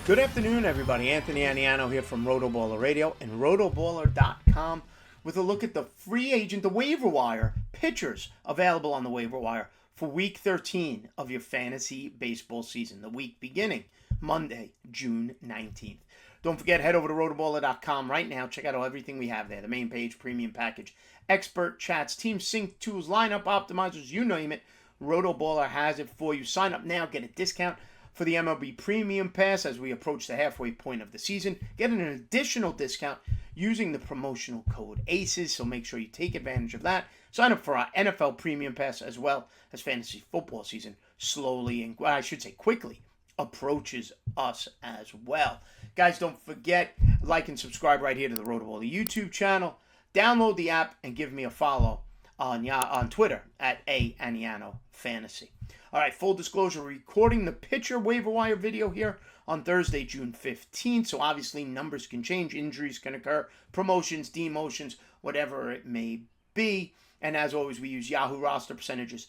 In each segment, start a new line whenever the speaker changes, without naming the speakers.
Good afternoon, everybody. Anthony Aniano here from RotoBaller Radio and rotoballer.com with a look at the free agent, the waiver wire pitchers available on the waiver wire for Week 13 of your fantasy baseball season, the week beginning Monday, June 19th. Don't forget, head over to rotoballer.com right now. Check out everything we have there. The main page, premium package, expert chats, team sync tools, lineup optimizers, you name it. RotoBaller has it for you. Sign up now, get a discount for the MLB Premium Pass as we approach the halfway point of the season. Get an additional discount using the promotional code ACES, so make sure you take advantage of that. Sign up for our NFL Premium Pass as well as fantasy football season slowly, and I should say quickly, approaches us as well. Guys, don't forget, like and subscribe right here to the RotoBaller YouTube channel. Download the app and give me a follow on Twitter at @ANianoFantasy. All right, full disclosure, recording the pitcher waiver wire video here on Thursday, June 15th. So obviously numbers can change, injuries can occur, promotions, demotions, whatever it may be. And as always, we use Yahoo roster percentages,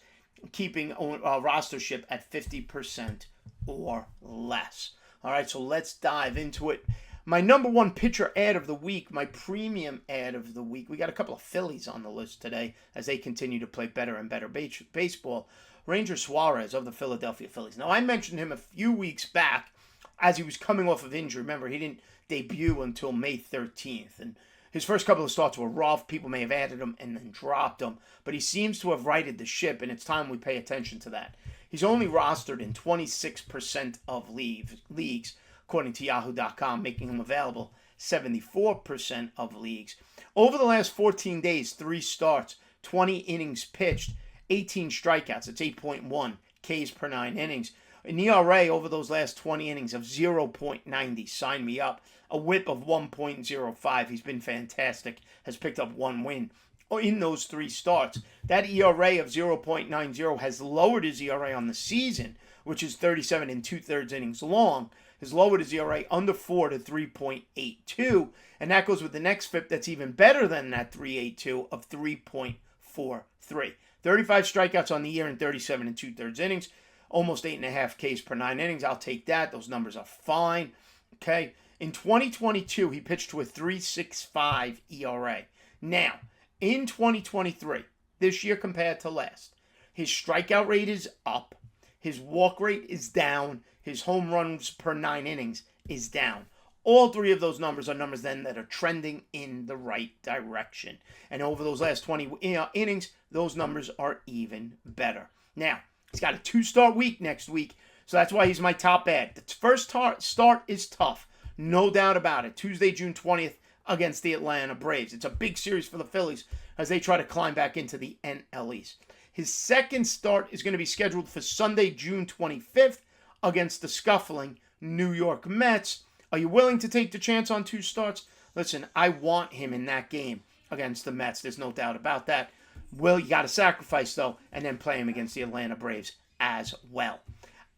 keeping rostership at 50% or less. All right, so let's dive into it. My number one pitcher ad of the week, my premium ad of the week. We got a couple of Phillies on the list today as they continue to play better and better baseball. Ranger Suarez of the Philadelphia Phillies. Now, I mentioned him a few weeks back as he was coming off of injury. Remember, he didn't debut until May 13th. And his first couple of starts were rough. People may have added him and then dropped him. But he seems to have righted the ship, and it's time we pay attention to that. He's only rostered in 26% of leagues, according to Yahoo.com, making him available 74% of leagues. Over the last 14 days, 3 starts, 20 innings pitched, 18 strikeouts. It's 8.1 Ks per 9 innings. An ERA over those last 20 innings of 0.90. Sign me up. A whip of 1.05. He's been fantastic. Has picked up 1 win in those 3 starts. That ERA of 0.90 has lowered his ERA on the season, which is 37 2/3 innings long. Has lowered his ERA under 4 to 3.82. And that goes with the next FIP that's even better than that 3.82 of 3.43. 35 strikeouts on the year in 37 2/3 innings. Almost 8.5 Ks per 9 innings. I'll take that. Those numbers are fine. Okay. In 2022, he pitched to a 3.65 ERA. Now, in 2023, this year compared to last, his strikeout rate is up. His walk rate is down. His home runs per 9 innings is down. All 3 of those numbers are numbers then that are trending in the right direction. And over those last 20 innings, those numbers are even better. Now, he's got a 2-start week next week, so that's why he's my top ad. The first start is tough, no doubt about it. Tuesday, June 20th against the Atlanta Braves. It's a big series for the Phillies as they try to climb back into the NL East. His second start is going to be scheduled for Sunday, June 25th against the scuffling New York Mets. Are you willing to take the chance on 2 starts? Listen, I want him in that game against the Mets. There's no doubt about that. You got to sacrifice, though, and then play him against the Atlanta Braves as well.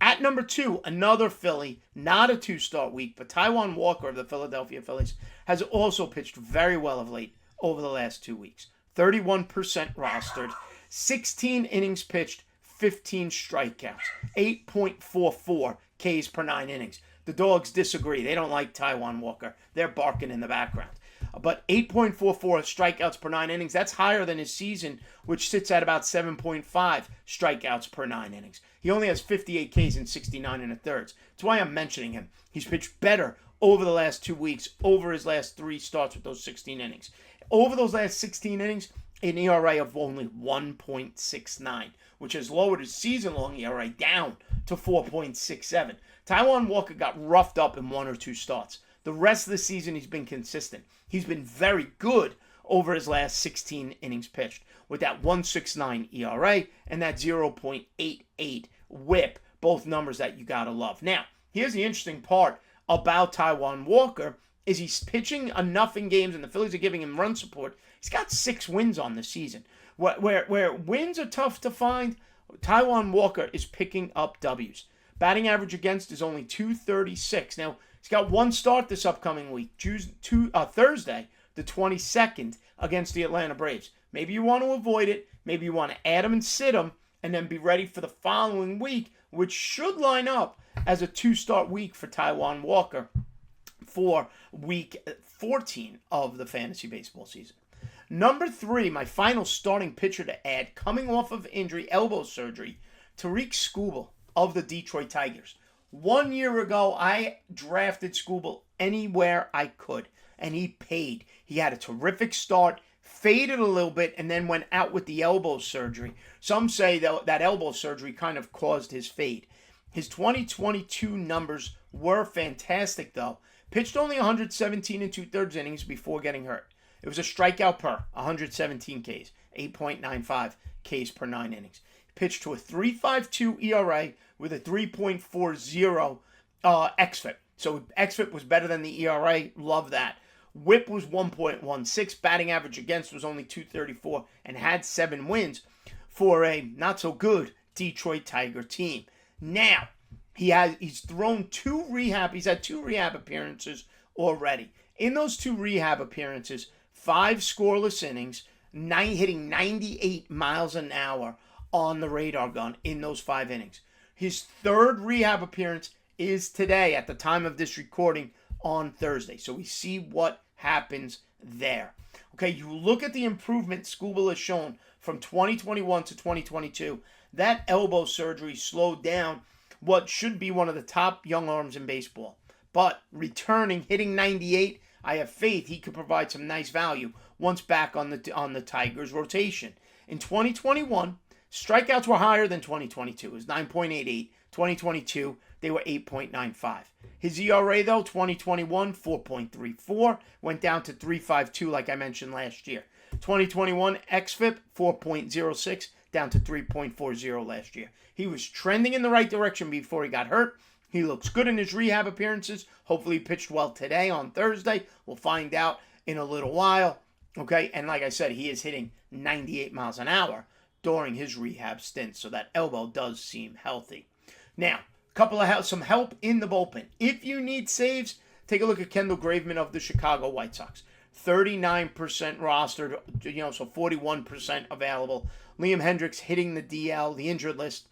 At number 2, another Philly, not a 2-start week, but Taijuan Walker of the Philadelphia Phillies has also pitched very well of late over the last 2 weeks. 31% rostered, 16 innings pitched, 15 strikeouts, 8.44 Ks per 9 innings. The dogs disagree. They don't like Taijuan Walker. They're barking in the background. But 8.44 strikeouts per 9 innings, that's higher than his season, which sits at about 7.5 strikeouts per 9 innings. He only has 58 Ks in 69 1/3. That's why I'm mentioning him. He's pitched better over the last 2 weeks, over his last 3 starts with those 16 innings. Over those last 16 innings, an ERA of only 1.69, which has lowered his season-long ERA down to 4.67. Taijuan Walker got roughed up in 1 or 2 starts. The rest of the season, he's been consistent. He's been very good over his last 16 innings pitched with that 1.69 ERA and that 0.88 whip, both numbers that you got to love. Now, here's the interesting part about Taijuan Walker is he's pitching enough in games, and the Phillies are giving him run support. He's got 6 wins on the season. Where wins are tough to find, Taijuan Walker is picking up W's. Batting average against is only .236. Now, he's got 1 start this upcoming week, Thursday, the 22nd, against the Atlanta Braves. Maybe you want to avoid it. Maybe you want to add him and sit him and then be ready for the following week, which should line up as a 2-start week for Taijuan Walker for week 14 of the fantasy baseball season. Number 3, my final starting pitcher to add, coming off of injury, elbow surgery, Tarik Skubal of the Detroit Tigers. 1 year ago, I drafted Skubal anywhere I could, and he paid. He had a terrific start, faded a little bit, and then went out with the elbow surgery. Some say that elbow surgery kind of caused his fade. His 2022 numbers were fantastic, though. Pitched only 117 and 2/3 innings before getting hurt. It was a strikeout per 117 Ks, 8.95 Ks per 9 innings. Pitched to a 3.52 ERA with a 3.40 xFIP. So xFIP was better than the ERA. Love that. WHIP was 1.16. Batting average against was only 234 and had 7 wins for a not so good Detroit Tiger team. Now, he's thrown 2 rehab. He's had 2 rehab appearances already. In those 2 rehab appearances, 5 scoreless innings, hitting 98 miles an hour on the radar gun in those 5 innings. His 3rd rehab appearance is today at the time of this recording on Thursday. So we see what happens there. Okay, you look at the improvement Skubal has shown from 2021 to 2022. That elbow surgery slowed down what should be one of the top young arms in baseball. But returning, hitting 98, I have faith he could provide some nice value once back on the Tigers' rotation. In 2021, strikeouts were higher than 2022. It was 9.88. 2022, they were 8.95. His ERA, though, 2021, 4.34. Went down to 3.52 like I mentioned last year. 2021, xFIP, 4.06, down to 3.40 last year. He was trending in the right direction before he got hurt. He looks good in his rehab appearances. Hopefully he pitched well today on Thursday. We'll find out in a little while. Okay, and like I said, he is hitting 98 miles an hour during his rehab stint, so that elbow does seem healthy. Now, some help in the bullpen. If you need saves, take a look at Kendall Graveman of the Chicago White Sox. 39% rostered, so 41% available. Liam Hendricks hitting the DL, the injured list,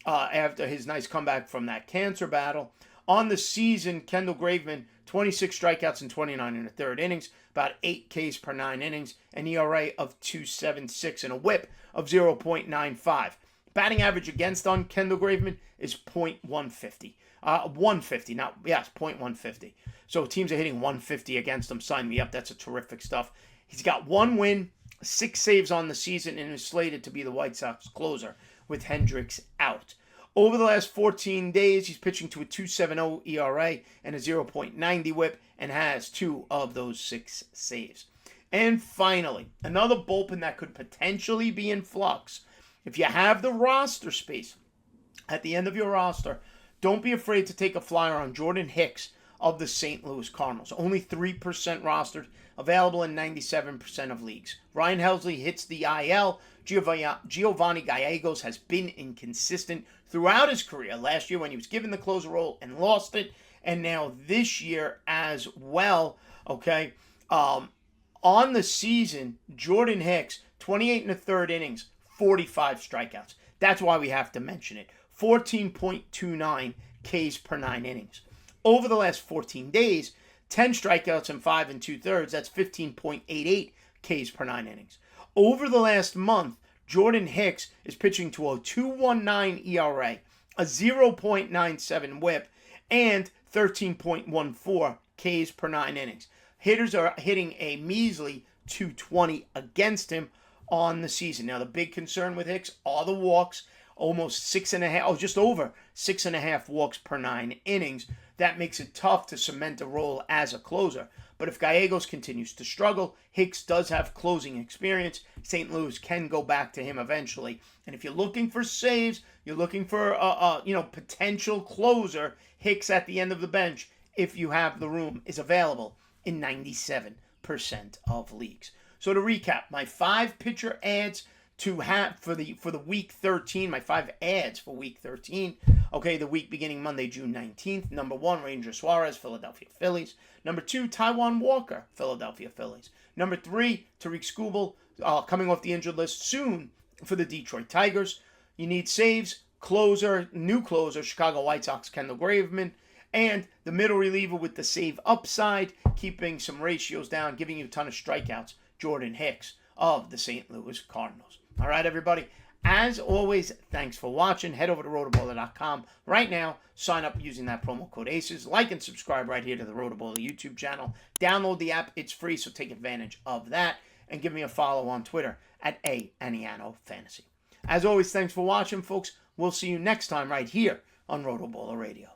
after his nice comeback from that cancer battle. On the season, Kendall Graveman, 26 strikeouts and 29 1/3 innings, about 8 Ks per 9 innings, an ERA of 2.76 and a WHIP of 0.95. Batting average against on Kendall Graveman is .150. 0.150. So teams are hitting 150 against him. Sign me up. That's a terrific stuff. He's got 1 win, 6 saves on the season, and is slated to be the White Sox closer with Hendricks out. Over the last 14 days, he's pitching to a 2.70 ERA and a 0.90 WHIP and has 2 of those 6 saves. And finally, another bullpen that could potentially be in flux. If you have the roster space at the end of your roster, don't be afraid to take a flyer on Jordan Hicks of the St. Louis Cardinals. Only 3% rostered, available in 97% of leagues. Ryan Helsley hits the IL. Giovanni Gallegos has been inconsistent throughout his career. Last year when he was given the closer role and lost it, and now this year as well. Okay, on the season, Jordan Hicks, 28 1/3 innings, 45 strikeouts. That's why we have to mention it. 14.29 Ks per 9 innings. Over the last 14 days, 10 strikeouts and 5 2/3. That's 15.88 Ks per 9 innings. Over the last month, Jordan Hicks is pitching to a 2.19 ERA, a 0.97 WHIP, and 13.14 Ks per 9 innings. Hitters are hitting a measly 220 against him on the season. Now, the big concern with Hicks are the walks, almost 6.5, just over 6.5 walks per 9 innings. That makes it tough to cement a role as a closer. But if Gallegos continues to struggle, Hicks does have closing experience. St. Louis can go back to him eventually. And if you're looking for saves, you're looking for a potential closer, Hicks at the end of the bench, if you have the room, is available in 97% of leagues. So to recap, my 5 pitcher ads to have for the week 13, my 5 ads for week 13. Okay, the week beginning Monday, June 19th. Number 1, Ranger Suarez, Philadelphia Phillies. Number 2, Taijuan Walker, Philadelphia Phillies. Number 3, Tarik Skubal, coming off the injured list soon for the Detroit Tigers. You need saves, closer, new closer, Chicago White Sox, Kendall Graveman, and the middle reliever with the save upside, keeping some ratios down, giving you a ton of strikeouts, Jordan Hicks of the St. Louis Cardinals. All right, everybody. As always, thanks for watching. Head over to rotoballer.com right now. Sign up using that promo code ACES. Like and subscribe right here to the RotoBaller YouTube channel. Download the app. It's free, so take advantage of that. And give me a follow on Twitter at @Aniano Fantasy. As always, thanks for watching, folks. We'll see you next time right here on RotoBaller Radio.